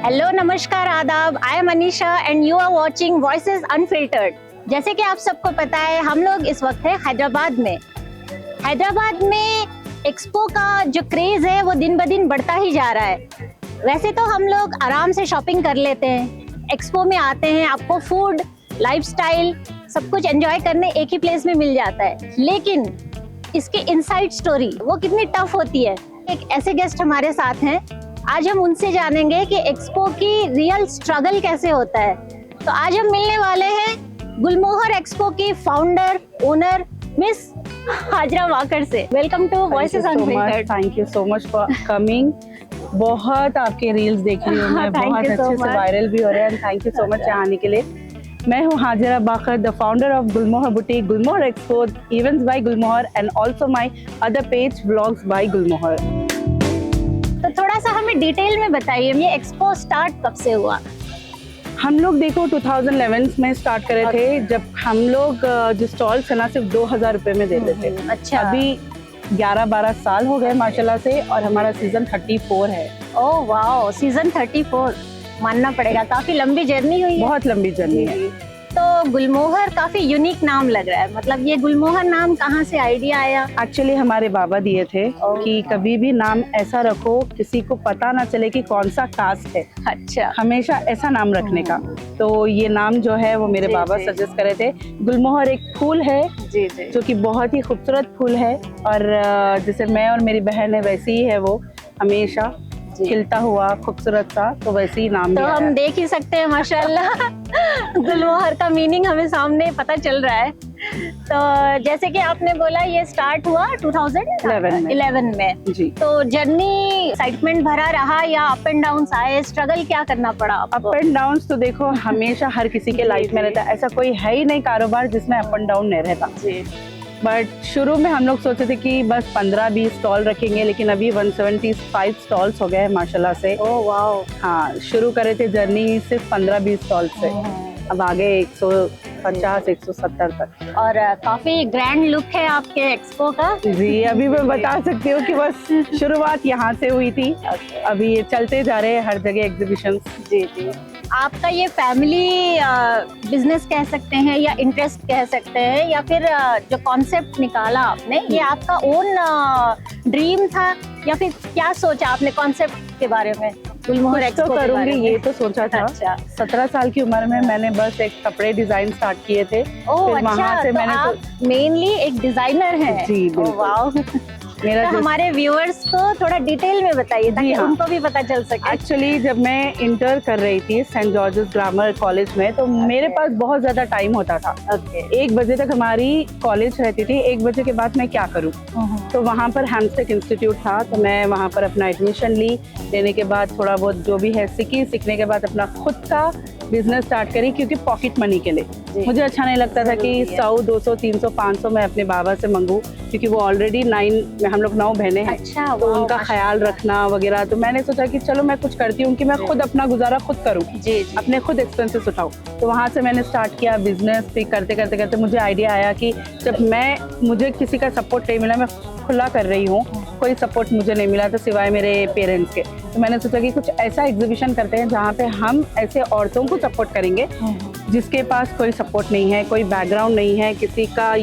Hello नमस्कार आदाब, I am Anisha and you are watching voices unfiltered. जैसे कि आप सबको पता है, हम लोग इस वक्त है हैदराबाद में। हैदराबाद में एक्सपो का जो क्रेज है वो दिन ब दिन बढ़ता ही जा रहा है। वैसे तो हम लोग आराम से शॉपिंग कर लेते हैं, एक्सपो में आते हैं, आपको फूड, लाइफस्टाइल सब कुछ एंजॉय करने एक ही प्लेस में मिल जाता है, लेकिन इसकी इनसाइड स्टोरी वो कितनी टफ होती है। एक ऐसे गेस्ट हमारे साथ हैं, आज हम उनसे जानेंगे कि एक्सपो की रियल स्ट्रगल कैसे होता है। तो आज हम मिलने वाले हैं गुलमोहर एक्सपो की founder owner miss Hajra Walker से। Welcome to Voices Unfiltered. Thank you so much for coming. बहुत आपके रील्स देख रही हूँ मैं, बहुत अच्छे से वायरल भी हो रहे हैं। थैंक यू सो मच यहाँ आने के लिए। मैं हूँ Hajra Walker, the founder of Gulmohar boutique, Gulmohar expo, events by Gulmohar and also my other page vlogs by Gulmohar. तो थोड़ा सा हमें डिटेल में बताइए, ये एक्सपो स्टार्ट कब से हुआ? हम लोग देखो 2011 में स्टार्ट करे थे, जब हम लोग जो स्टॉल थे ना सिर्फ 2000 रुपए में देते थे। अच्छा। अभी 11-12 साल हो गए माशाल्लाह से, और हमारा सीजन 34 है। ओह वाओ, सीजन 34 मानना पड़ेगा, काफी लंबी जर्नी हुई है। बहुत लंबी जर्नी है। तो गुलमोहर काफी यूनिक नाम लग रहा है, मतलब ये गुलमोहर नाम कहाँ से आइडिया आया? एक्चुअली हमारे बाबा दिए थे कि कभी भी नाम ऐसा रखो किसी को पता ना चले कि कौन सा कास्ट है। अच्छा। हमेशा ऐसा नाम रखने का। तो ये नाम जो है वो मेरे बाबा सजेस्ट करे थे। गुलमोहर एक फूल है जी, जो कि बहुत ही खूबसूरत फूल है, और जैसे मैं और मेरी बहन है वैसे ही है वो, हमेशा खिलता हुआ खूबसूरत सा, तो वैसे ही नाम तो हम देख ही सकते हैं माशाल्लाह। गुलमोहर का मीनिंग हमें सामने पता चल रहा है। तो जैसे कि आपने बोला ये स्टार्ट हुआ 2011 में जी। तो जर्नी एक्साइटमेंट भरा रहा या अप एंड डाउन आए? स्ट्रगल क्या करना पड़ा आपको? अप एंड डाउन तो देखो हमेशा हर किसी के लाइफ में रहता है, ऐसा कोई है ही नहीं कारोबार जिसमें अप एंड डाउन नहीं रहता। बट शुरू में हम लोग सोचे थे कि बस 15-20 स्टॉल रखेंगे, लेकिन अभी 175 स्टॉल्स हो गए हैं माशाल्लाह से। Oh wow. हाँ, शुरू करे थे जर्नी सिर्फ 15-20 स्टॉल से, अब आगे 150-170 तक। और काफी ग्रैंड लुक है आपके एक्सपो का। जी, अभी मैं बता सकती हूँ कि बस शुरुआत यहाँ से हुई थी। अभी ये चलते जा रहे हैं हर जगह एग्जीबिशन। जी जी। आपका ये फैमिली बिजनेस कह सकते हैं या इंटरेस्ट कह सकते हैं, या फिर जो कॉन्सेप्ट निकाला आपने ये आपका ओन ड्रीम था, या फिर क्या सोचा आपने कॉन्सेप्ट के बारे में? गुलमोहर एक्सपो तो करूंगी ये तो सोचा था। अच्छा। 17 साल की उम्र में मैंने बस एक कपड़े डिजाइन स्टार्ट किए थे। ओह फिर वहाँ अच्छा, से तो मैंने आप मेनली एक डिजाइनर हैं। जी, बिल्कुल। Oh wow. मेरा तो हमारे व्यूअर्स को थोड़ा डिटेल में बताइए ताकि हाँ। उनको भी पता चल सके। एक्चुअली जब मैं इंटर कर रही थी सेंट जॉर्जेस ग्रामर कॉलेज में, तो मेरे पास बहुत ज्यादा टाइम होता था। 1 बजे तक हमारी कॉलेज रहती थी, 1 बजे के बाद मैं क्या करूँ? तो वहाँ पर हैम्स्टेक इंस्टीट्यूट था, तो मैं वहाँ पर अपना एडमिशन ली। लेने के बाद थोड़ा बहुत जो भी है सीखने के बाद अपना खुद का बिजनेस स्टार्ट करी, क्योंकि पॉकेट मनी के लिए मुझे अच्छा नहीं लगता था कि 100, 200, 300, 500 मैं अपने बाबा से मांगू, क्योंकि वो ऑलरेडी 9 हम लोग 9 बहनें हैं। अच्छा, तो उनका ख्याल रखना वगैरह। तो मैंने सोचा कि चलो मैं कुछ करती हूँ कि मैं खुद अपना गुजारा खुद करूँ, अपने खुद एक्सपेंसेस उठाऊँ। तो वहाँ से मैंने स्टार्ट किया बिजनेस। फिर करते करते करते मुझे आइडिया आया कि जब मुझे किसी का सपोर्ट नहीं मिला, मैं खुला कर रही हूँ, कोई सपोर्ट मुझे नहीं मिला तो सिवाय मेरे पेरेंट्स के, तो मैंने सोचा कि कुछ ऐसा एग्जीबिशन करते हैं जहाँ पे हम ऐसे औरतों को सपोर्ट करेंगे जिसके पास कोई सपोर्ट नहीं है, कोई बैकग्राउंड नहीं है, किसी का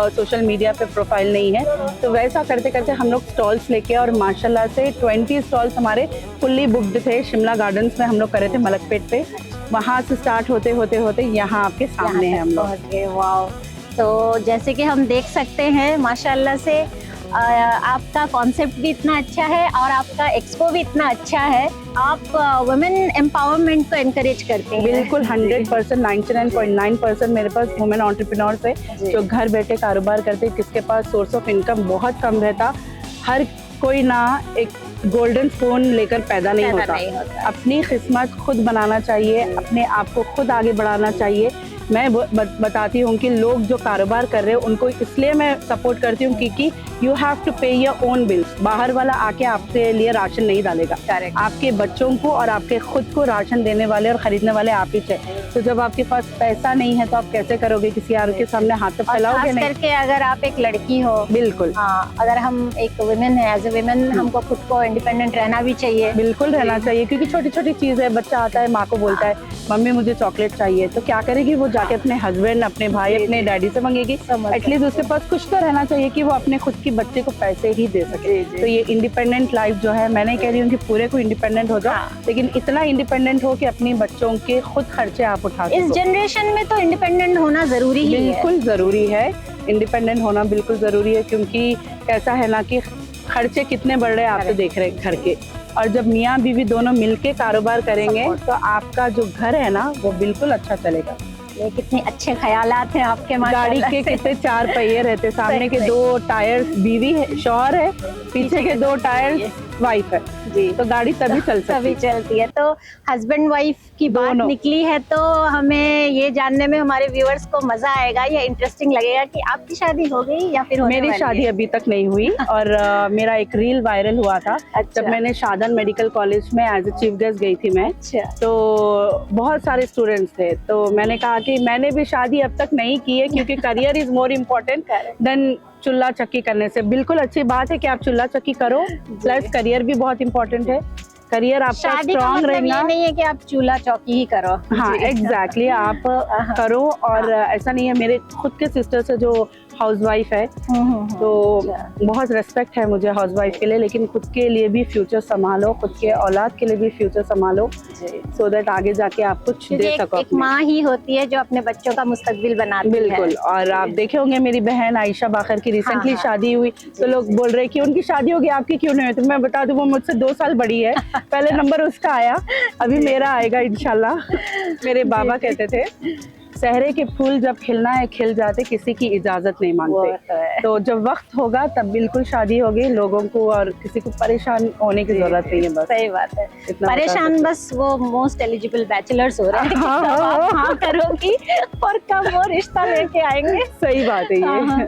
सोशल मीडिया पे प्रोफाइल नहीं है। तो वैसा करते करते हम लोग स्टॉल्स लेके, और माशाल्लाह से 20 स्टॉल्स हमारे फुल्ली बुक्ड थे। शिमला गार्डन्स में हम लोग करे थे, मलकपेट पे। वहाँ से स्टार्ट होते होते होते यहाँ आपके सामने है हम लोग। वाओ। तो जैसे कि हम देख सकते हैं माशाल्लाह से आपका कॉन्सेप्ट भी इतना अच्छा है और आपका एक्सपो भी इतना अच्छा है। आप वुमेन एम्पावरमेंट को एनकरेज करते हैं। बिल्कुल 100%, 99.9% मेरे पास वुमेन एंटरप्रेन्योर्स है जो घर बैठे कारोबार करते हैं, किसके पास सोर्स ऑफ इनकम बहुत कम रहता। हर कोई ना एक गोल्डन स्पून लेकर पैदा नहीं होता। अपनी किस्मत खुद बनाना चाहिए, अपने आप को खुद आगे बढ़ाना चाहिए। मैं बताती हूँ कि लोग जो कारोबार कर रहे हैं उनको इसलिए मैं सपोर्ट करती हूँ क्योंकि यू हैव टू पे योर ओन बिल्स। बाहर वाला आके आपके लिए राशन नहीं डालेगा। आपके बच्चों को और आपके खुद को राशन देने वाले और खरीदने वाले आप ही थे। तो जब आपके पास पैसा नहीं है तो आप कैसे करोगे, किसी और के सामने हाथ तो फैलाओगे नहीं। करके अगर आप एक लड़की हो, बिल्कुल, हाँ, अगर हम एक वुमेन है, एज ए वुमेन हमको खुद को इंडिपेंडेंट रहना भी चाहिए। बिल्कुल रहना चाहिए, क्योंकि छोटी छोटी चीज है। बच्चा आता है, माँ को बोलता है मम्मी मुझे चॉकलेट चाहिए, तो क्या करेगी वो, जाके अपने हस्बैंड, अपने भाई, अपने डैडी से मांगेगी। एटलीस्ट उसके पास कुछ तो रहना चाहिए कि वो अपने खुद की बच्चे को पैसे ही दे सके। तो ये इंडिपेंडेंट लाइफ जो है, मैं नहीं कह रही हूँ कि पूरे को इंडिपेंडेंट हो जाओ, लेकिन इतना इंडिपेंडेंट हो कि अपनी बच्चों के खुद खर्चे आप उठा सको। इस जनरेशन में तो इंडिपेंडेंट होना जरूरी ही है। बिल्कुल जरूरी है, इंडिपेंडेंट होना बिल्कुल जरूरी है, क्योंकि कैसा है ना कि खर्चे कितने बढ़ रहे हैं आप तो देख रहे हैं घर के। और जब मियाँ बीवी दोनों मिलके कारोबार करेंगे तो आपका जो घर है ना वो बिल्कुल अच्छा चलेगा। ये कितने अच्छे ख्यालात हैं आपके। गाड़ी के कितने 4 पहिए रहते, सामने के 2 टायर्स बीवी है, शौहर है, पीछे के 2 टायर्स वाइफ है जी, तो गाड़ी तभी चलती है। तो हस्बैंड वाइफ की बात निकली है तो हमें ये जानने में हमारे व्यूअर्स को मजा आएगा या इंटरेस्टिंग लगेगा कि आपकी शादी हो गई या फिर मेरी शादी अभी तक नहीं हुई। और मेरा एक रील वायरल हुआ था। अच्छा। जब मैंने शादन मेडिकल कॉलेज में एज ए चीफ गेस्ट गई थी मैं। अच्छा। तो बहुत सारे स्टूडेंट्स थे, तो मैंने कहा कि मैंने भी शादी अब तक नहीं की है, क्योंकि career is more important then चूल्हा चक्की करने से। बिल्कुल अच्छी बात है कि आप चूल्हा चक्की करो, प्लस करियर भी बहुत इम्पोर्टेंट है। करियर आपका स्ट्रॉन्ग रहेगा। ये नहीं है कि आप चूल्हा चौकी ही करो। हाँ एग्जैक्टली, आप करो। और ऐसा नहीं है, मेरे खुद के सिस्टर से जो हाउसवाइफ है तो बहुत रेस्पेक्ट है मुझे हाउसवाइफ के लिए, लेकिन खुद के लिए भी फ्यूचर संभालो, खुद के औलाद के लिए भी फ्यूचर संभालो, सो दैट आगे जाके आप कुछ दे सको। एक माँ ही होती है जो अपने बच्चों का मुस्तकबिल बनाती है। बिल्कुल। और आप देखे होंगे मेरी बहन आयशा बाखर की रिसेंटली शादी हुई, तो लोग बोल रहे कि उनकी शादी होगी आपकी क्यों नहीं हुई। तो मैं बता दूं वो मुझसे 2 साल बड़ी है। पहले नंबर उसका आया, अभी मेरा आएगा इंशाल्लाह। मेरे बाबा कहते थे सहरे के फूल जब खिलना है खिल जाते, किसी की इजाजत नहीं मांगते। तो जब वक्त होगा तब बिल्कुल शादी होगी लोगों को, और किसी को परेशान होने की जरूरत नहीं है। बस सही बात है, परेशान बस वो मोस्ट एलिजिबल बैचलर्स हो रहे हैं। हाँ करोगी और कब वो रिश्ता लेके आएंगे। सही बात है ये।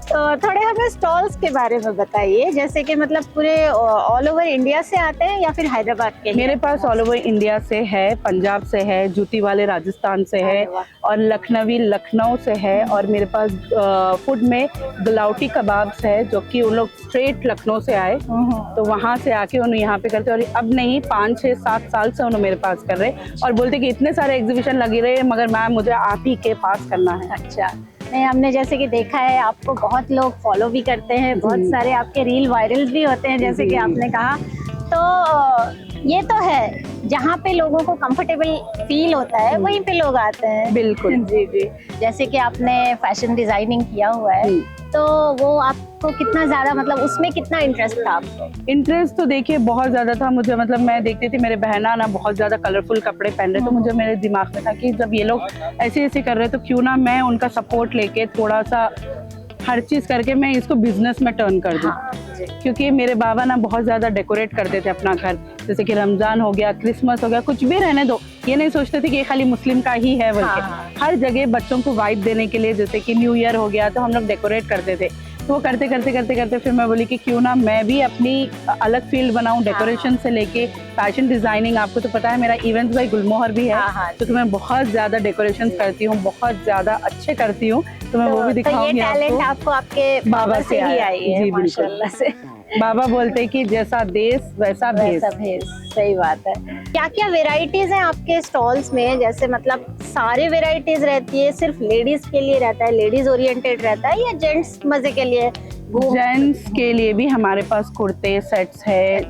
तो थोड़े हमें स्टॉल्स के बारे में बताइए, जैसे कि मतलब पूरे ऑल ओवर इंडिया से आते हैं या फिर हैदराबाद के? मेरे पास ऑल ओवर इंडिया से है, पंजाब से है, जूती वाले राजस्थान से है, और लखनवी लखनऊ से है। और मेरे पास फूड में गुलाउटी कबाब्स है, जो कि उन लोग स्ट्रेट लखनऊ से आए, तो वहाँ से आके उन्हें यहाँ पे करते। और अब नहीं 5, 6, 7 साल से उन्होंने मेरे पास कर रहे, और बोलते कि इतने सारे एग्जीबिशन लगे रहे मगर मैम मुझे आप ही के पास करना है। अच्छा। नहीं, हमने जैसे कि देखा है आपको बहुत लोग फॉलो भी करते हैं, बहुत सारे आपके रील वायरल भी होते हैं, जैसे कि आपने कहा। तो ये तो है, जहाँ पे लोगों को कंफर्टेबल फील होता है वहीं पे लोग आते हैं। बिल्कुल जी जी। जैसे कि आपने फैशन डिजाइनिंग किया हुआ है, तो वो आपको कितना ज्यादा, मतलब उसमें कितना इंटरेस्ट था आपको? इंटरेस्ट तो देखिए बहुत ज्यादा था मुझे। मतलब मैं देखती थी मेरे बहना ना बहुत ज्यादा कलरफुल कपड़े पहन रहे, तो मुझे मेरे दिमाग में था कि जब ये लोग ऐसे ऐसे कर रहे तो क्यों ना मैं उनका सपोर्ट लेके थोड़ा सा हर चीज करके मैं इसको बिजनेस में टर्न कर दूं। क्योंकि मेरे बाबा ना बहुत ज्यादा डेकोरेट करते थे अपना घर, जैसे कि रमजान हो गया, क्रिसमस हो गया, कुछ भी रहने दो, ये नहीं सोचते थे कि ये खाली मुस्लिम का ही है बल्कि हर जगह बच्चों को वाइब देने के लिए, जैसे कि न्यू ईयर हो गया तो हम लोग डेकोरेट करते थे। तो वो करते करते करते करते फिर मैं बोली कि क्यों ना मैं भी अपनी अलग फील्ड बनाऊं, डेकोरेशन से लेके फैशन डिजाइनिंग। आपको तो पता है मेरा इवेंट्स बाय गुलमोहर भी है, तो मैं बहुत ज्यादा डेकोरेशन करती हूँ, बहुत ज्यादा अच्छे करती हूँ, तो मैं वो भी दिखाऊंगी आपको। आपके बाबा से ही आई है। जी माशाल्लाह से। बाबा बोलते हैं कि जैसा देश वैसा भेष। सही बात है। क्या क्या वेराइटीज हैं आपके स्टॉल्स में? जैसे मतलब सारे वेराइटीज रहती है, सिर्फ लेडीज के लिए रहता है, लेडीज ओरिएंटेड रहता है, या जेंट्स मजे के लिए? जेंट्स के लिए भी हमारे पास कुर्ते सेट्स है,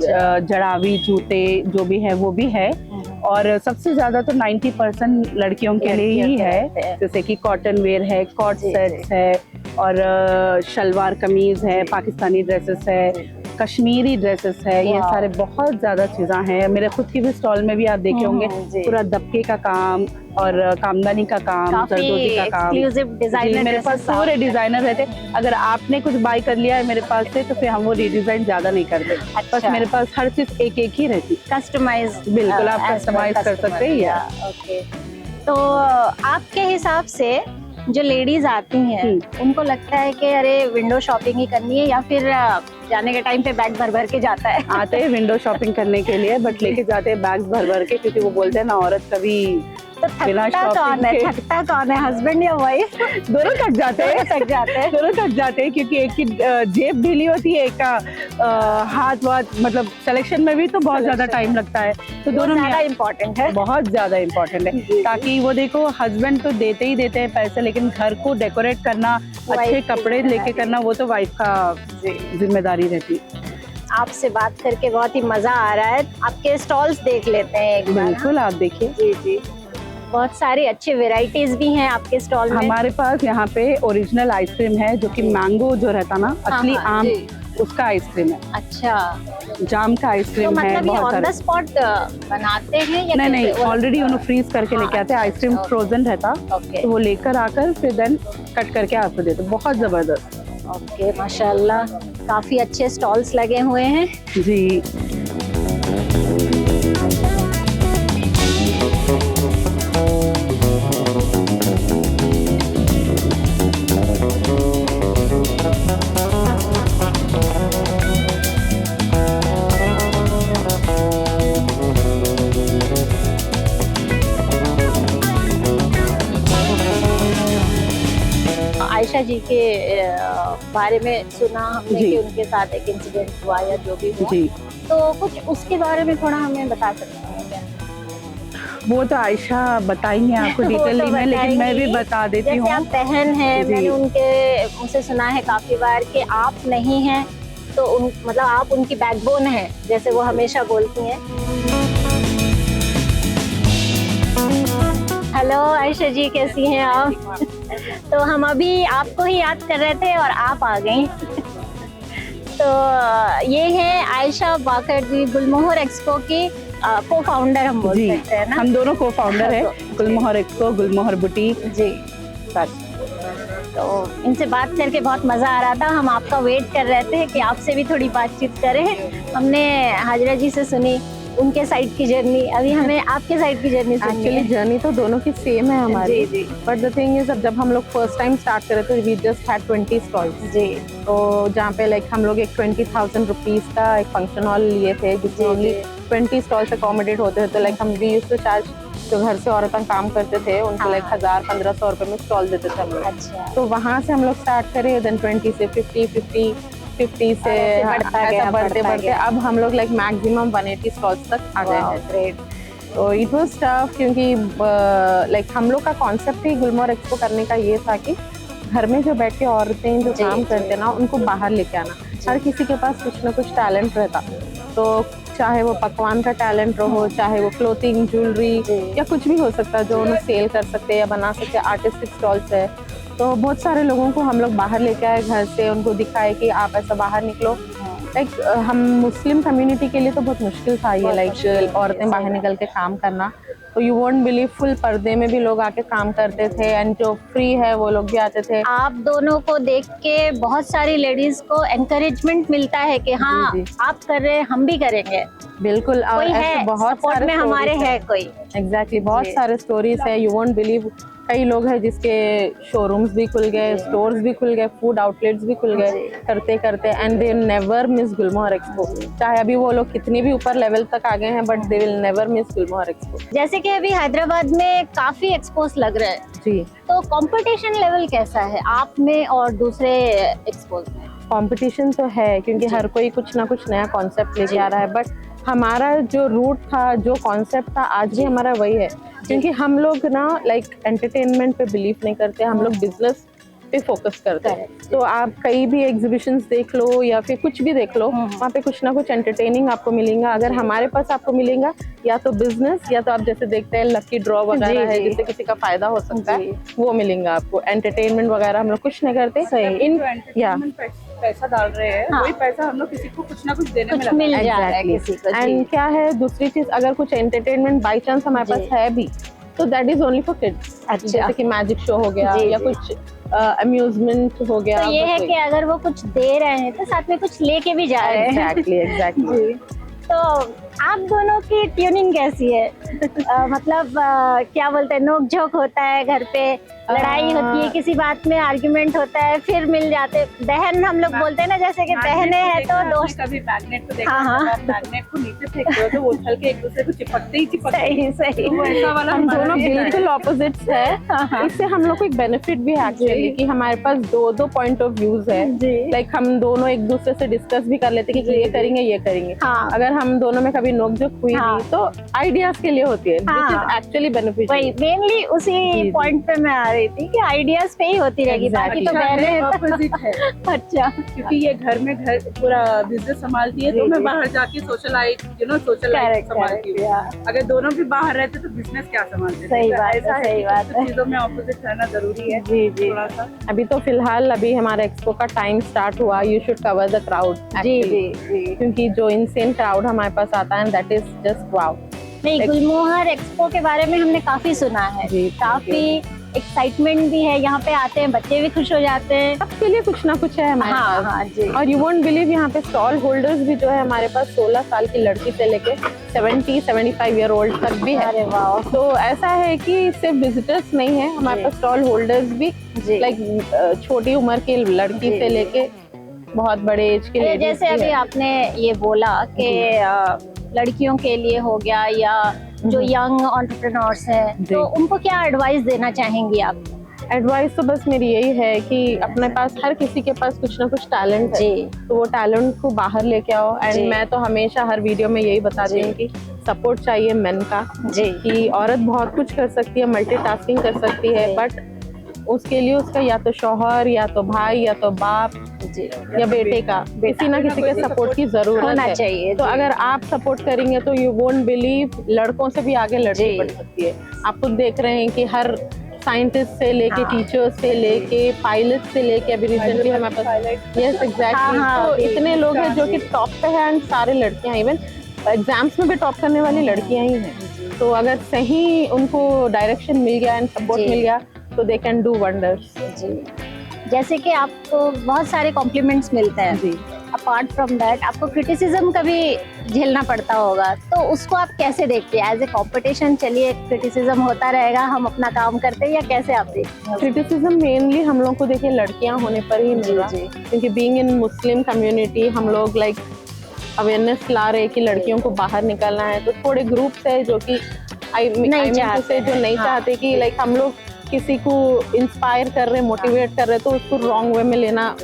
जड़ावी जूते जो भी है वो भी है। और सबसे ज्यादा तो 90% लड़कियों के लिए ही है, जैसे कि कॉटन वेयर है, कॉट सेट्स है, और शलवार कमीज है, पाकिस्तानी ड्रेसेस है, कश्मीरी ड्रेसेस है, ये सारे बहुत ज्यादा चीज़ें हैं। मेरे खुद की भी स्टॉल में भी आप देखे होंगे पूरा दबके का काम और कामदानी का काम, जरदोजी का काम, मेरे पास पूरे डिजाइनर रहते। अगर आपने कुछ बाय कर लिया है मेरे पास से तो फिर हम वो रीडिजाइन ज्यादा नहीं करते। बस मेरे पास हर चीज एक एक ही रहती, कस्टमाइज। बिल्कुल आप कस्टमाइज कर सकते हैं। तो आपके हिसाब से जो लेडीज आती हैं उनको लगता है कि अरे विंडो शॉपिंग ही करनी है, या फिर जाने के टाइम पे बैग भर भर के जाता है? आते हैं विंडो शॉपिंग करने के लिए, बट लेके जाते हैं बैग्स भर भर के, क्योंकि वो बोलते हैं ना औरत कभी तो थकता कौन है, हस्बैंड या वाइफ? दोनों थक जाते हैं, दोनों थक जाते हैं, क्योंकि एक की जेब ढीली होती है, एक का हाथ वाथ, मतलब सिलेक्शन में भी तो बहुत ज्यादा टाइम लगता है, तो दोनों ज्यादा इम्पोर्टेंट है, बहुत ज्यादा इम्पोर्टेंट है। ताकि वो देखो हस्बैंड तो देते ही देते हैं पैसे, लेकिन घर को डेकोरेट करना, अच्छे कपड़े लेके करना, वो तो वाइफ का जिम्मेदारी रहती है। आपसे बात करके बहुत ही मजा आ रहा है। आपके स्टॉल्स देख लेते हैं एक बार। बिल्कुल, आप देखिए। जी जी, बहुत सारी अच्छी वेराइटीज भी हैं आपके स्टॉल में। हमारे पास यहाँ पे ओरिजिनल आइसक्रीम है, जो कि मैंगो जो रहता ना, असली आम, उसका आइसक्रीम है। अच्छा, जाम का आइसक्रीम तो है। मतलब बहुत ऑन द स्पॉट बनाते हैं या नहीं, ऑलरेडी उन्हें फ्रीज करके लेके आते हैं। आइसक्रीम फ्रोजन रहता, तो वो लेकर आकर फिर देन कट करके आपको देते, बहुत जबरदस्त। ओके, माशाल्लाह, काफी अच्छे स्टॉल्स लगे हुए हैं जी। आयशा जी के बारे में सुना हमने कि उनके साथ एक इंसिडेंट हुआ या जो भी हुआ, जी, तो कुछ उसके बारे में थोड़ा हमें बता सकते हैं क्या? वो तो आयशा बताएंगे आपको डिटेल में, लेकिन मैं भी बता देती हूँ। जैसे आप बहन हैं, मैंने उनसे सुना है काफी बार कि आप नहीं हैं तो मतलब आप उनकी बैकबोन हैं, जैसे वो हमेशा बोलती हैं। हेलो आयशा जी, कैसी हैं आप? तो हम अभी आपको ही याद कर रहे थे और आप आ गई। तो ये है आयशा वाकर जी, गुलमोहर एक्सपो की को फाउंडर हम बोल सकते हैं ना? हम दोनों को फाउंडर है, गुलमोहर एक्सपो, गुलमोहर बुटीक जी। तो इनसे बात करके बहुत मजा आ रहा था। हम आपका वेट कर रहे थे कि आपसे भी थोड़ी बातचीत करें। हमने हाजरा जी से सुनी उनके साइड की जर्नी, अभी हमें आपके साइड की जर्नी सुननी है। एक्चुअली जर्नी तो दोनों की सेम है हमारी, जी। बट द थिंग इज, जब हम लोग फर्स्ट टाइम स्टार्ट करे थे, वी जस्ट हैड 20 स्टॉल्स। जी। तो जहाँ पे लाइक हम लोग एक 20,000 रुपीज का एक फंक्शन हॉल लिए थे, जिसमें ओनली 20 स्टॉल्स अकोमोडेट होते थे। तो लाइक हम वी यूज्ड टू चार्ज, जो घर से औरतें काम करते थे उनको लाइक 1000-1500 रुपए में स्टॉल देते थे हम लोग। अच्छा। तो वहाँ से हम लोग स्टार्ट करे, देन 20 से 50 से ऐसा बढ़ते अब हम लोग लाइक मैक्सिमम 180 स्टॉल्स तक आ गए हैं। ग्रेट। तो इट वाज टफ, क्योंकि लाइक हम लोग का कॉन्सेप्ट ही गुलमोहर एक्सपो करने का ये था कि घर में जो बैठ के औरतें जो काम करते ना, उनको बाहर लेके आना। हर किसी के पास कुछ ना कुछ टैलेंट रहता, तो चाहे वो पकवान का टैलेंट हो, चाहे वो क्लोथिंग, ज्वेलरी या कुछ भी हो सकता है जो उन्हें सेल कर सकते हैं या बना सकते हैं। आर्टिस्टिक स्टॉल्स है, तो बहुत सारे लोगों को हम लोग बाहर लेके आए घर से, उनको दिखाए कि आप ऐसा बाहर निकलो। लाइक हम मुस्लिम कम्युनिटी के लिए तो बहुत मुश्किल था ये, लाइक औरतें बाहर निकल के काम करना। तो यू वोंट बिलीव, फुल पर्दे में भी लोग आके काम करते थे, एंड जो फ्री है वो लोग भी आते थे। आप दोनों को देख के बहुत सारी लेडीज को एनकरेजमेंट मिलता है कि हाँ जी। आप कर रहे हैं, हम भी करेंगे। बिल्कुल, और कोई है बहुत सपोर्ट में हमारे है कोई। एग्जैक्टली, बहुत सारे स्टोरीज है, यू वोंट बिलीव। कई लोग हैं जिसके शोरूम्स भी खुल गए, स्टोर्स भी खुल गए, फूड आउटलेट्स भी खुल गए करते करते, and they never miss Gulmohar expo. चाहे अभी वो लोग कितनी भी ऊपर लेवल तक आ गए हैं, but they will never miss Gulmohar expo. जैसे कि अभी हैदराबाद में काफी एक्सपोज लग रहे हैं, जी, तो कंपटीशन लेवल कैसा है आप में और दूसरे एक्सपोज में? कंपटीशन तो है, क्योंकि हर कोई कुछ ना कुछ नया कॉन्सेप्ट लेके आ रहा है, बट हमारा जो रूट था, जो कॉन्सेप्ट था, आज भी हमारा वही है। क्योंकि हम लोग ना लाइक एंटरटेनमेंट पे बिलीव नहीं करते, हम लोग बिजनेस पे फोकस करते हैं। तो आप कहीं भी एग्जीबिशंस देख लो या फिर कुछ भी देख लो, वहाँ पे कुछ ना कुछ एंटरटेनिंग आपको मिलेगा। अगर हमारे पास आपको मिलेगा या तो बिजनेस, या तो आप जैसे देखते हैं लकी ड्रॉ वगैरह है, जिससे किसी का फायदा हो सकता है, वो मिलेगा आपको। एंटरटेनमेंट वगैरह हम लोग कुछ नहीं करते। इन या पैसा डाल रहे हैं, वही पैसा हम लोग किसी को कुछ ना कुछ देने में मिल जा रहा है किसी को। एंड क्या है दूसरी चीज, अगर कुछ एंटरटेनमेंट बाई चांस हमारे पास है भी, तो that is only for kids. अच्छा। जैसे कि मैजिक शो हो गया या कुछ अम्यूजमेंट हो गया। तो ये है कि अगर वो कुछ दे रहे हैं तो साथ में कुछ लेके भी जा रहे हैं। एग्जैक्टली। तो आप दोनों की ट्यूनिंग कैसी है? मतलब क्या बोलते हैं, नोक झोंक होता है घर पे, लड़ाई होती है, किसी बात में आर्ग्यूमेंट होता है, फिर मिल जाते, बहन हम लोग बोलते हैं ना, जैसे कि बहनें हैं तो दोस्त। कभी मैग्नेट को देखा, हाँ, हाँ। मैग्नेट को नीचे फेंकते हो तो वो उछल के एक दूसरे को चिपकते ही चिपकते सही सही। तो वो ऐसा वाला हम हमारा दोनों भी है। बिल्कुल ऑपोजिट्स है। इससे हम लोग को एक बेनिफिट भी है एक्चुअली कि हमारे पास दो पॉइंट ऑफ व्यूज है। जी। लाइक हम दोनों एक दूसरे से डिस्कस भी कर लेते हैं कि ये करेंगे ये करेंगे। हाँ। अगर हम दोनों में कभी नोकझोंक हुई हाँ। भी तो आइडियाज के लिए होती है, हाँ। which is actually beneficial। वही मेनली उसी जी। पॉइंट पे मैं आ रही थी कि आइडियाज पे ही होती रहेगी, बाकी तो बहनें। ऑपोजिट है अच्छा, क्योंकि ये घर में घर पूरा बिजनेस संभालती है, तो जी, मैं जी। बाहर जाके social life social life Correct, संभालती हूँ। correct, अगर दोनों भी बाहर रहते तो बिजनेस क्या संभालते? सही तो बात है, ऐसा सही कि बात कुछ है। चीजों में ऑपोजिट रहना जरूरी है। जी जी थोड़ा सा अभी तो फिलहाल अभी हमारा एक्सपो का टाइम स्टार्ट हुआ, you should cover the crowd. जी जी जी। क्योंकि जो इनसेन क्राउड हमारे पास आता है दैट इज जस्ट वाओ। नहीं, गुलमोहर एक्सपो के बारे में हमने काफी सुना है, जी, काफी एक्साइटमेंट भी है, यहाँ पे आते हैं बच्चे भी खुश हो जाते हैं। सबके लिए कुछ ना कुछ है हमारे हाँ पास। हाँ जी। और यू वोंट बिलीव यहाँ पे स्टॉल होल्डर्स भी जो है हमारे पास 16 साल की लड़की से लेके 70-75 ईयर ओल्ड तक भी है। अरे वाह। तो ऐसा है कि सिर्फ विजिटर्स नहीं है, हमारे पास स्टॉल होल्डर्स भी जी। लाइक छोटी उम्र की लड़की जी। से लेके बहुत बड़े एज के ये लिए जैसे अभी आपने ये बोला कि लड़कियों के लिए हो गया या जो यंग एंटरप्रेन्योर्स हैं, जी। तो उनको क्या एडवाइस देना चाहेंगी आप? एडवाइस तो बस मेरी यही है कि अपने पास हर किसी के पास कुछ ना कुछ टैलेंट है, जी। तो वो टैलेंट को बाहर लेके आओ। जी। एंड मैं तो हमेशा हर वीडियो में यही बताती हूँ कि सपोर्ट चाहिए मेन का, जी। कि औरत बहुत कुछ कर सकती है, मल्टीटास्किंग कर सकती है, बट उसके लिए उसका या तो शौहर या तो भाई या तो बाप जी। या बेटे का किसी ना किसी के सपोर्ट की जरूरत होना है। चाहिए, तो जी। अगर आप सपोर्ट करेंगे तो यू वोंट बिलीव लड़कों से भी आगे लड़की जी। बढ़ सकती है। आप खुद देख रहे हैं कि हर साइंटिस्ट से लेके हाँ। टीचर्स से लेके पायलट से लेके अभी रिसेंटली हमारे पास यस हाँ, एग्जैक्टली हाँ, तो जी। इतने लोग हैं जो कि टॉप पे हैं एंड सारे लड़कियां, इवन एग्जाम्स में भी टॉप करने वाली लड़कियां ही हैं। तो अगर सही उनको डायरेक्शन मिल गया एंड सपोर्ट जी। मिल गया तो दे कैन डू वंडर्स। जी। जैसे कि आपको बहुत सारे कॉम्प्लीमेंट्स मिलते हैं, जी। अपार्ट फ्रॉम दैट आपको क्रिटिसिज्म कभी झेलना पड़ता होगा, तो उसको आप कैसे देखते हैं? एज ए कॉम्पिटिशन, चलिए क्रिटिसिज्म होता रहेगा, हम अपना काम करते हैं, या कैसे आप देखते हैं? क्रिटिसिज्म मेनली हम लोग को देखिए लड़कियां होने पर ही मिल रहा, जी। क्योंकि बीइंग इन मुस्लिम कम्युनिटी हम लोग लाइक अवेयरनेस ला रहे कि लड़कियों को बाहर निकलना है। तो थोड़े ग्रुप्स है जो कि नहीं चाहते, जो नहीं हाँ। चाहते कि लाइक हम लोग किसी को इंस्पायर कर रहे हैं, मोटिवेट कर रहे हैं, तो उसको रॉन्ग वे में लेना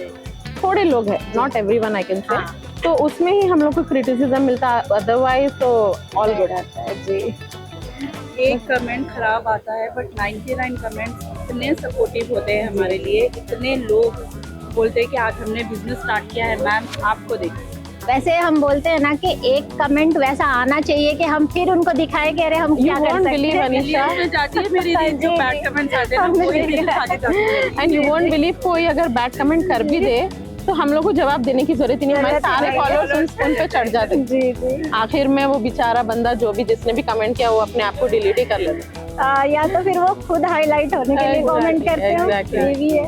थोड़े लोग हैं, not everyone I can say. तो उसमें ही हम लोग को क्रिटिसिज्म मिलता है, अदरवाइज तो ऑल गुड आता है। जी। एक कमेंट खराब आता है बट 99 कमेंट्स इतने सपोर्टिव होते हैं हमारे लिए। इतने लोग बोलते हैं कि आज हमने बिजनेस स्टार्ट किया है मैम, आपको देखिए। वैसे हम बोलते हैं ना कि एक कमेंट वैसा आना चाहिए कि हम फिर उनको दिखाएं कि अरे हम क्या कर won't सकते believe, हैं। अनीशा। में जाती है मेरी रील, जो जी, बैड जी। कमेंट्स आते हैं ना हमने वो रील देखा है। आगे जाती है। एंड यू वोंट बिलीव, कोई अगर बैड कमेंट कर भी दे तो हम लोग को जवाब देने की जरूरत ही नहीं, हमारे सारे फॉलोअर्स उन पे चढ़ जाते हैं। जी जी। आखिर में वो बेचारा बंदा जो भी जिसने भी कमेंट किया वो अपने आप को डिलीट ही कर लेता है। या तो फिर वो खुद हाईलाइट होने के लिए Exactly, कमेंट करते हो, exactly. ये भी है।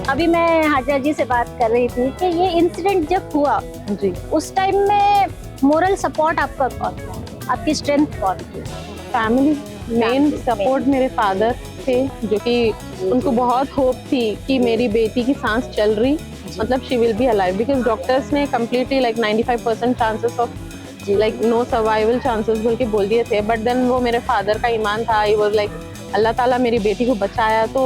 अभी मैं हाजिरा जी से बात कर रही थी कि ये इंसिडेंट जब हुआ जी। उस टाइम में मोरल सपोर्ट आपका कौन था, आपकी स्ट्रेंथ कौन थी? फैमिली मेन Family, सपोर्ट मेरे फादर थे, जो कि उनको बहुत होप थी कि मेरी बेटी की सांस चल रही, मतलब she will be alive, because doctors ने completely like 95% chances of like no survival chances बोल के बोल दिए थे। बट देन वो मेरे फादर का ईमान था, ही वाज लाइक अल्लाह ताला मेरी बेटी को बचाया तो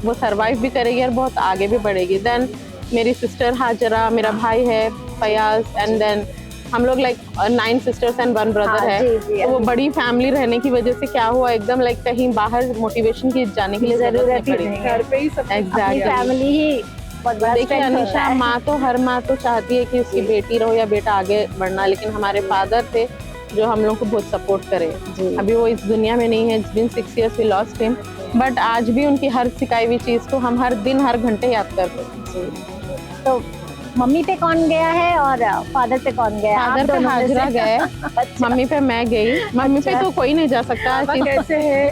वो सर्वाइव भी करेगी और बहुत आगे भी बढ़ेगी। देन मेरी सिस्टर हाजरा, मेरा भाई है फयाज, एंड देन हम लोग लाइक 9 सिस्टर्स एंड 1 ब्रदर हाँ, है। जी, जी, तो वो बड़ी फैमिली रहने की वजह से क्या हुआ, एकदम लाइक कहीं बाहर मोटिवेशन की जाने के लिए जरूरत नहीं पड़ी। घर पे ही सब कुछ अपनी Exactly. फैमिली ही बहुत बड़ा देखिए strength होता अनिशा, है। माँ तो हर माँ तो चाहती है कि उसकी बेटी रहो या बेटा आगे बढ़ना, लेकिन हमारे फादर थे जो हम लोग को बहुत सपोर्ट करे। अभी वो इस दुनिया में नहीं है, it's been 6 years we lost him, but आज भी उनकी हर सिखाई हुई चीज को हम हर दिन हर घंटे याद करते हैं। तो मम्मी पे कौन गया है और फादर पे कौन गया है? आप फादर पे दोनों में हाजरा से? गए, अच्छा। मम्मी पे मैं गई। मम्मी पे तो कोई नहीं जा सकता। पापा कैसे है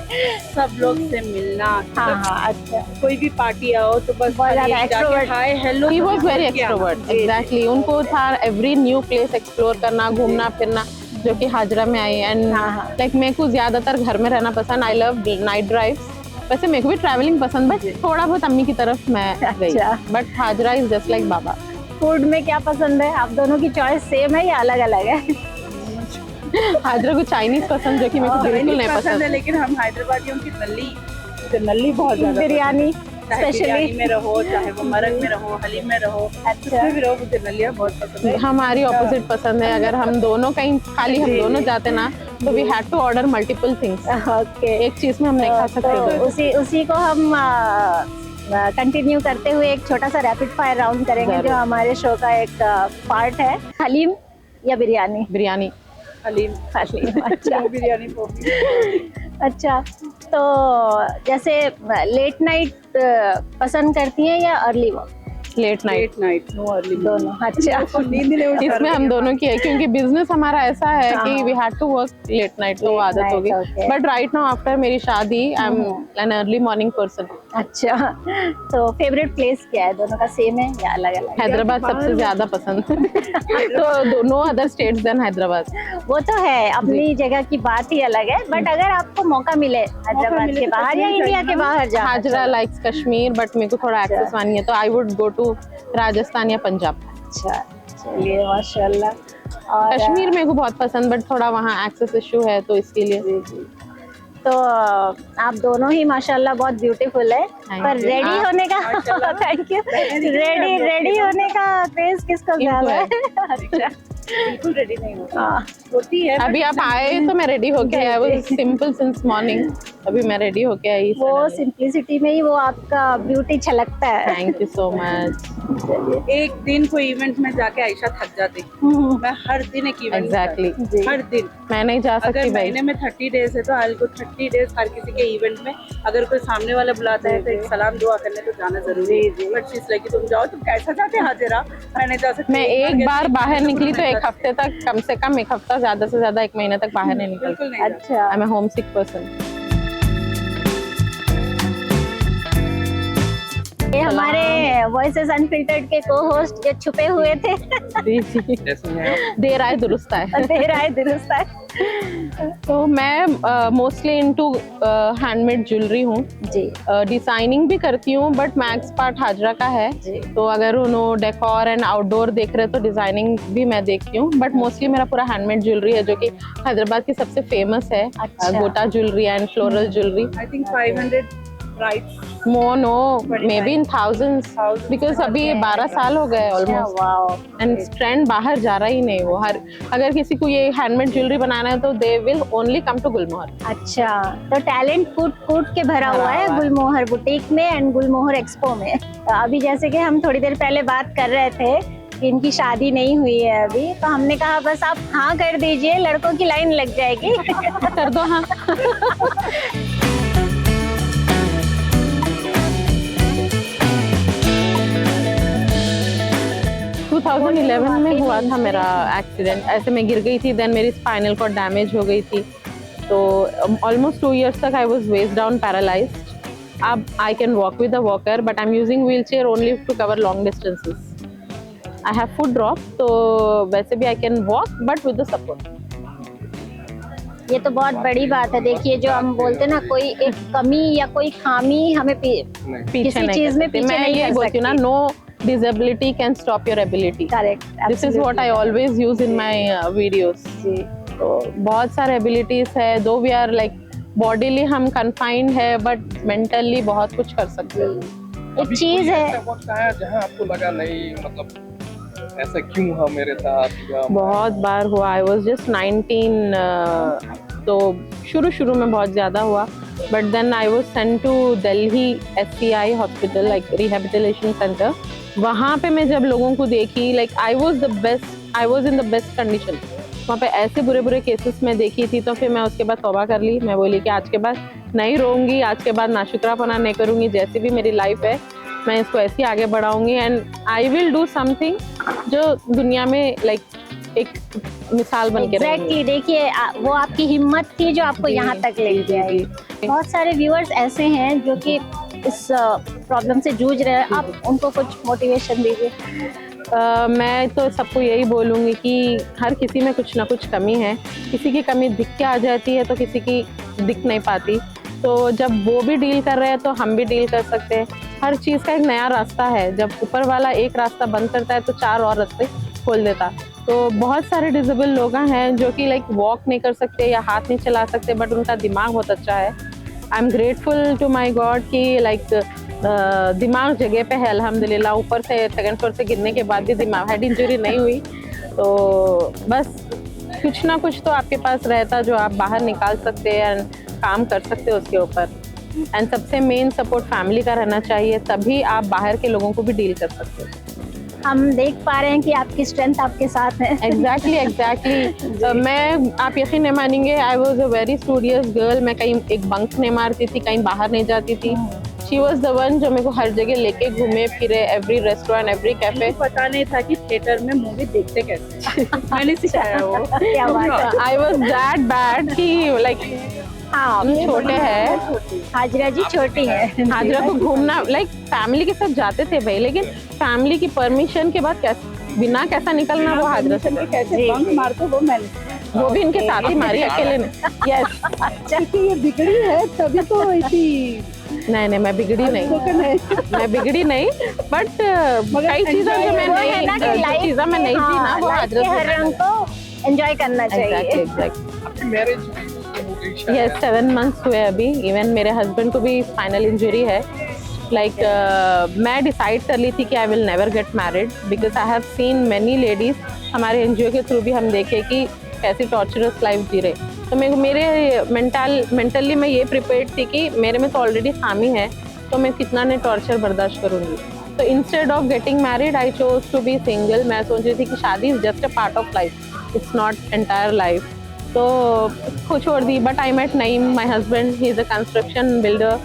सब लोग से मिलना, हाँ हाँ, अच्छा। कोई भी पार्टी आओ तो बस बहुत ज्यादा extrovert। Hi hello. He was very extrovert, exactly। उनको था एवरी न्यू प्लेस एक्सप्लोर करना, घूमना फिरना, जो कि हाजरा में आई। एंड हाँ, हाँ। लाइक मेरे को ज्यादातर घर में रहना पसंद। I love night drives. वैसे मेरे को भी ट्रैवलिंग पसंद, बट थोड़ा बहुत अम्मी की तरफ मैं गई। अच्छा। But Hajra is just like बाबा। फूड में क्या पसंद है? आप दोनों की चॉइस सेम है या अलग अलग है? हाजरा को चाइनीज पसंद, जो कि मेरे को बिल्कुल नहीं पसंद है, पसंद। लेकिन हम हैदराबादियों की नल्ली बहुत ज्यादा बिरयानी चाहे बिरयानी स्पेशली। में रहो, चाहे वो मरग में रहो, हलीम में रहो, उसमें भी रहो, मुझे नलिया बहुत पसंद है। हमारी ऑपोजिट पसंद है। अगर हम दोनों कहीं खाली हम दोनों जाते ना, तो we had to order multiple things. Okay, एक चीज में हम नहीं खा सकते तो दो। उसी को हम कंटिन्यू करते हुए एक छोटा सा रैपिड फायर राउंड करेंगे, जरूर। जो हमारे शो का एक पार्ट है। हलीम या बिरयानी? बिरयानी। हलीम। हलीम, अच्छा। बिरयानी पोपी। अच्छा, तो जैसे लेट नाइट पसंद करती हैं या early walk? Late night. Late night, no early. दोनों, अच्छा। नींद नहीं उठा इसमें हम दोनों की है, क्योंकि बिजनेस हमारा ऐसा है कि we had to work late night, तो वो Late आदत night, हो गई। okay. But right now after मेरी शादी I am an early morning person. अच्छा, तो फेवरेट प्लेस क्या है? दोनों का सेम है या अलग अलग? हैदराबाद सबसे ज्यादा पसंद तो no other states then Hyderabad. वो तो है, अपनी जगह की बात ही अलग है। बट अगर आपको मौका मिले हैदराबाद मिले के तो बाहर या कश्मीर इंडिया जाइए के ना। बाहर जाना हाजरा लाइक्स कश्मीर, बट मेरे को थोड़ा अच्छा। एक्सेस नहीं है, तो I would go to Rajasthan या पंजाब। अच्छा, चलिए माशाल्लाह। और कश्मीर मेरे को बहुत पसंद, बट थोड़ा वहाँ एक्सेस इशू है, तो इसके लिए। तो आप दोनों ही माशाल्लाह बहुत ब्यूटीफुल है। Thank पर you। रेडी आप- होने का थैंक यू। रेडी होने का क्रेज किसको ज्यादा है? अच्छा, बिल्कुल रेडी नहीं होता, हाँ। होती है। अभी आप आए तो मैं रेडी होके I was simple since morning. अभी मैं रेडी होके आई। वो सिंपलिसिटी में ही वो आपका ब्यूटी छलकता है। Thank you so much. एक दिन कोई इवेंट में जाके आयशा थक जाती, मैं हर दिन एक इवेंट Exactly। जी। हर दिन। मैं नहीं जा अगर सकती भाई। महीने में 30 डेज है तो आई को 30 डेज हर किसी के इवेंट में, अगर कोई सामने वाला बुलाता है तो एक सलाम दुआ करने तो जाना जरूरी है। बट चीज लगी तुम जाओ, तुम कैसा जाते हाजिरा, मैं नहीं जा सकती। मैं एक बार बाहर निकली तो एक हफ्ते तक, कम से कम एक हफ्ता, ज्यादा से ज्यादा एक महीने तक बाहर नहीं निकलती। बिल्कुल नहीं। अच्छा, I am a homesick person. ये हमारे वॉइसेस अनफिल्टर्ड के को होस्ट जो छुपे हुए थे देर आए दुरुस्त आए। देर आए दुरुस्त आए। तो मैं मोस्टली इनटू हैंडमेड ज्वेलरी हूँ। जी डिजाइनिंग भी करती हूँ, बट मैक्स पार्ट हाजरा का है। जी। तो अगर उन्होंने डेकोर एंड आउटडोर देख रहे तो डिजाइनिंग भी मैं देखती हूँ, बट मोस्टली मेरा पूरा हैंडमेड ज्वेलरी है, जो कि हैदराबाद की सबसे फेमस है। अच्छा। Gota jewellery and floral jewellery. I think 500 rights. No maybe in thousands, because अभी 12 साल हो गए ऑलमोस्ट। वाओ। एंड ट्रेंड बाहर जा रहा ही नहीं। वो हर, अगर किसी को ये हैंडमेड ज्वेलरी बनाना है तो they will only come to Gulmohar. अच्छा, तो टैलेंट कूट के भरा हुआ है गुलमोहर बुटीक में एंड गुलमोहर एक्सपो में। तो अभी जैसे कि हम थोड़ी देर पहले बात कर रहे थे कि इनकी शादी नहीं हुई है अभी, तो हमने कहा बस आप हाँ कर दीजिए, लड़कों की लाइन लग जाएगी। कर दो हाँ। 2011 में हुआ था मेरा एक्सीडेंट। ऐसे मैं गिर गई थी, देन मेरी स्पाइनल कॉर्ड डैमेज हो गई थी। तो ऑलमोस्ट 2 years तक I was waist down paralysed. अब I can walk with a walker, but I am using wheel chair only to cover long distances. I have foot drop, तो वैसे भी I can walk but with the support. ये तो बहुत बड़ी बात है। देखिए, जो हम बोलते हैं ना, कोई एक कमी या कोई खामी हमें पीछे किसी नहीं चीज कर में सकते। पीछे मैं नहीं यही कर बोलती हूँ ना, सकती। No disability can stop your ability. Correct, This is what I always use in my videos. जी। तो बहुत सारे abilities है, दो we are like bodily हम confined है, but mentally बहुत कुछ कर सकते हैं। एक चीज है, ऐसा वक्त आया जहाँ आपको लगा नहीं, मतलब ऐसा क्यों हुआ मेरे साथ? या बहुत बार हुआ। I was just 19, तो शुरू में बहुत ज़्यादा हुआ, but then I was sent to Delhi SCI hospital, like rehabilitation center. वहाँ पे मैं जब लोगों को देखी, like I was in the best condition. वहाँ पे ऐसे बुरे केसेस में देखी थी, तो फिर मैं उसके बाद तौबा कर ली। मैं बोली कि आज के बाद नहीं रोऊंगी, आज के बाद नाशुक्रापना नहीं करूंगी, जैसी भी मेरी लाइफ है मैं इसको ऐसे ही आगे बढ़ाऊंगी and I will do something जो दुनिया में लाइक एक मिसाल बन के रहेगी। एग्जैक्टली, देखिए वो आपकी हिम्मत थी जो आपको यहाँ तक लेके आई। बहुत सारे व्यूअर्स ऐसे हैं जो कि इस प्रॉब्लम से जूझ रहे हैं, आप उनको कुछ मोटिवेशन दीजिए। मैं तो सबको यही बोलूँगी कि हर किसी में कुछ ना कुछ कमी है, किसी की कमी दिख के आ जाती है तो किसी की दिख नहीं पाती, तो जब वो भी डील कर रहे हैं तो हम भी डील कर सकते हैं। हर चीज़ का एक नया रास्ता है, जब ऊपर वाला एक रास्ता बंद करता है तो 4 और रास्ते खोल देता। तो बहुत सारे डिसेबल लोग हैं जो कि लाइक वॉक नहीं कर सकते या हाथ नहीं चला सकते, बट उनका दिमाग बहुत अच्छा है। I am grateful to my God कि लाइक दिमाग जगह पे है अल्हम्दुलिल्लाह। ऊपर से 2nd फ्लोर से गिरने के बाद भी दिमाग हेड इंजरी नहीं हुई, तो बस कुछ ना कुछ तो आपके पास रहता जो आप बाहर निकाल सकते हैं एंड काम कर सकते हो उसके ऊपर। एंड सबसे मेन सपोर्ट फैमिली का रहना चाहिए, तभी आप बाहर के लोगों को भी डील कर सकते हो। हम देख पा रहे हैं कि आपकी स्ट्रेंथ आपके साथ है। एग्जैक्टली। मैं, आप यकीन नहीं मानेंगे, I was a very studious girl. मैं कहीं एक बंक नहीं मारती थी, कहीं बाहर नहीं जाती थी। शी वॉज द वन जो मेरे को हर जगह लेके घूमे फिरे, एवरी रेस्टोरेंट, एवरी कैफे। पता नहीं था कि थिएटर में मूवी देखते कैसे। मैंने सिखाया वो। क्या बात है। आई वॉज दैट बैड कि लाइक हाँ, छोटे हैं, हाजरा जी छोटी है। हाजरा को घूमना लाइक फैमिली के साथ जाते थे भाई, लेकिन फैमिली की परमिशन के बाद बिना कैसा निकलना वो हाजरा से कैसे बंक मारते वो मैंने, वो भी इनके साथ ही मारी अकेले ने। यस, क्योंकि ये बिगड़ी है तभी तो इतनी। नहीं मैं बिगड़ी नहीं, मैं बिगड़ी नहीं, बट कई चीजें जो मैं नहीं थी ना वो हाजरा हर रंग को एंजॉय करना चाहिए। आपकी मैरिज हो गई शायद? यस, 7 मंथ्स हुए अभी। इवन मेरे हस्बैंड को भी स्पाइनल इंजरी है। लाइक मैं डिसाइड कर ली थी कि I will never get married because I have seen many ladies. हमारे एनजीओ के थ्रू भी हम देखे कि कैसी टॉर्चरस लाइफ जी रहे, तो मेरे मेंटली मैं ये प्रिपेयर्ड थी कि मेरे में तो ऑलरेडी खामी है, तो मैं कितना ने टॉर्चर बर्दाश्त करूँगी। तो instead of getting married I chose to be single. मैं सोच रही थी कि शादी is just a part of life, it's not entire life. तो खुद छोड़ दी। But I met Naeem, my husband, he is a construction builder.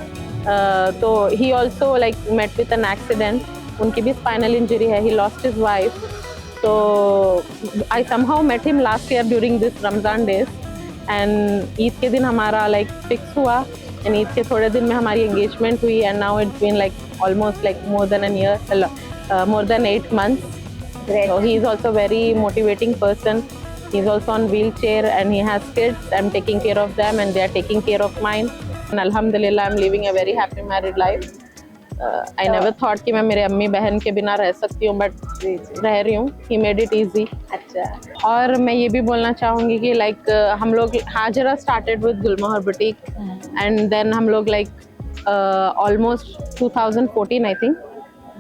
तो he also like met with an accident. उनकी भी स्पाइनल इंजरी है, ही लॉस्ट हिज वाइफ। तो I somehow met him last year during this Ramzan days and Eid के दिन हमारा like fix हुआ and Eid के थोड़े दिन में हमारी एंगेजमेंट हुई and now it's been like almost like more than an year, more than 8 months. So he is also very motivating person. He is also on wheelchair and he has kids. I'm taking care of them and they are taking care of mine. And Alhamdulillah, I'm living a very happy married life. I never thought कि मैं मेरे अम्मी बहन के बिना रह सकती हूँ, बट रह रही हूँ। He made it easy. अच्छा, और मैं ये भी बोलना चाहूँगी कि लाइक हम लोग Hajra started with Gulmohar boutique and then हम लोग लाइक almost 2014 I think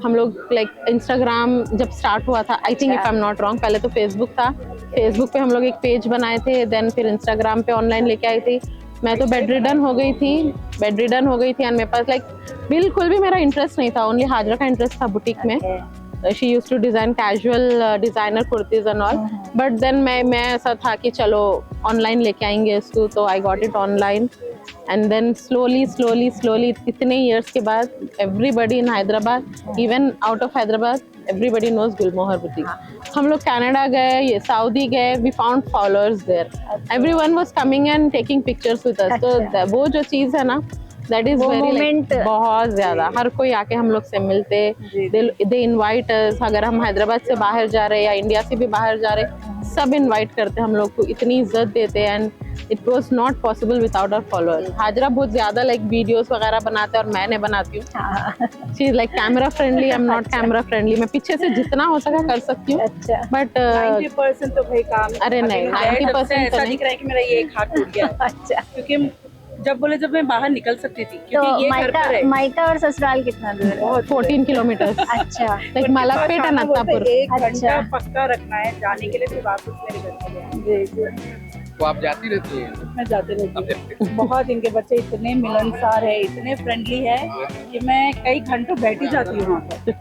हम लोग लाइक इंस्टाग्राम जब स्टार्ट हुआ था, I think if I am not wrong, पहले तो फेसबुक था। फेसबुक पे हम लोग एक पेज बनाए थे, देन फिर इंस्टाग्राम पे ऑनलाइन लेके आई थी। मैं तो बेड रिडन हो गई थी एंड मेरे पास लाइक बिल्कुल भी मेरा इंटरेस्ट नहीं था, ओनली हाजरा का इंटरेस्ट था बुटीक में। She use to design casual designer kurtis and all, but then मैं ऐसा था कि चलो ऑनलाइन लेके आएंगे इसको, तो I got it online and then slowly इतने ईयर्स के बाद everybody in Hyderabad, even out of Hyderabad, everybody knows Gulmohar boutique. हम लोग कनाडा गए, ये सऊदी गए, we found followers there, everyone was coming and taking pictures with us. तो वो जो चीज़ है ना, दैट इज वेरी बहुत ज्यादा, हर कोई आके हम लोग से मिलते, दे इनवाइट अस। अगर हम हैदराबाद से बाहर जा रहे या इंडिया से भी बाहर जा रहे, सब इनवाइट करते हम लोग को, इतनी इज्जत देते and it was not possible without our followers. Hajra बहुत ज्यादा लाइक वीडियोस वगैरह बनाते हैं और मैं बनाती हूँ। She is like camera friendly, I am not camera friendly. मैं पीछे से जितना हो सका कर सकती हूँ, बट 90% तो भाई काम। अरे नहीं, 90% ऐसा दिख रहा है कि मेरा ये एक हाथ टूट गया। अच्छा, क्योंकि जब मैं बाहर निकल सकती थी, क्योंकि तो ये घर पर है। मायका और ससुराल कितना दूर है? 14 किलोमीटर। अच्छा, लाइक मलकपेट एंड अत्तापुर। 1 घंटा अच्छा। पक्का रखना है जाने के लिए, फिर वापस मेरे घर पे जाना। तो आप जाती रहती हैं? मैं जाते रहती हूँ। बहुत इनके बच्चे इतने मिलनसार है, इतने फ्रेंडली है कि मैं कई घंटों बैठी जाती हूँ वहाँ पर।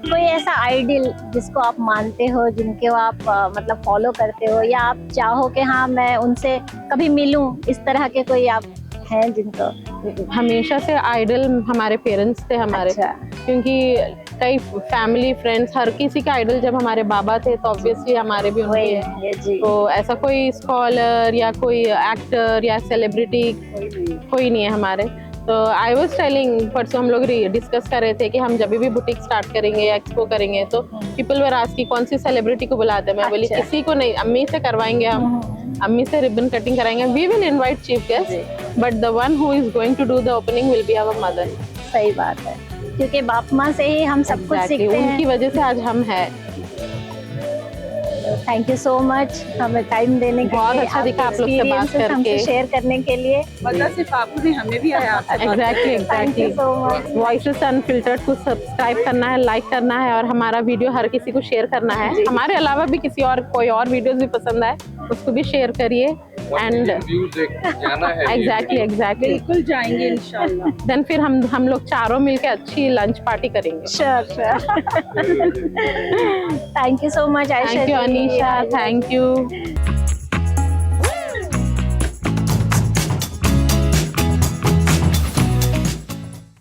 कोई ऐसा आइडियल जिसको आप मानते हो, जिनको आप मतलब फॉलो करते हो, या आप चाहो कि हाँ मैं उनसे कभी मिलूं, इस तरह के कोई आप हैं जिनको? हमेशा से आइडल हमारे पेरेंट्स थे हमारे। अच्छा। क्योंकि कई फैमिली फ्रेंड्स हर किसी का आइडल जब हमारे बाबा थे तो ऑब्वियसली हमारे भी उनके वही हैं। है जी। तो ऐसा कोई स्कॉलर या कोई एक्टर या सेलिब्रिटी कोई नहीं है हमारे। तो आई वाज टेलिंग, परसों हम लोग डिस्कस कर रहे थे कि हम जब भी बुटीक स्टार्ट करेंगे या एक्सपो करेंगे तो पीपल वर आस्किंग कौन सी सेलिब्रिटी को बुलाते हैं। मैं बोली अच्छा। किसी को नहीं, अम्मी से करवाएंगे हम, अम्मी से रिबन कटिंग कराएंगे। We will invite chief guest but the one who is going to do the opening will be our mother. सही बात है, क्योंकि बाप माँ से ही हम सब कुछ Exactly, सीखते उनकी हैं। वजह से आज हम हैं। थैंक यू सो मच हमें टाइम देने के बहुत लिए, अच्छा दिखा आप लोग से बात experiences हमसे करके। शेयर करने के लिए। मजा सिर्फ आपको नहीं, हमें भी आया आपसे बात exactly thank you so much. Voices unfiltered को सब्सक्राइब करना है, लाइक करना है और हमारा वीडियो हर किसी को शेयर करना है। हमारे अलावा भी किसी और कोई और वीडियोस भी पसंद आए उसको भी शेयर करिए। एंड व्यूज जाना है। एग्जैक्टली बिल्कुल जाएंगे इंशाल्लाह। देन फिर हम लोग चारों मिलके अच्छी लंच पार्टी करेंगे। Sure. Thank you so much Ayesha thank you ji. Anisha, thank you.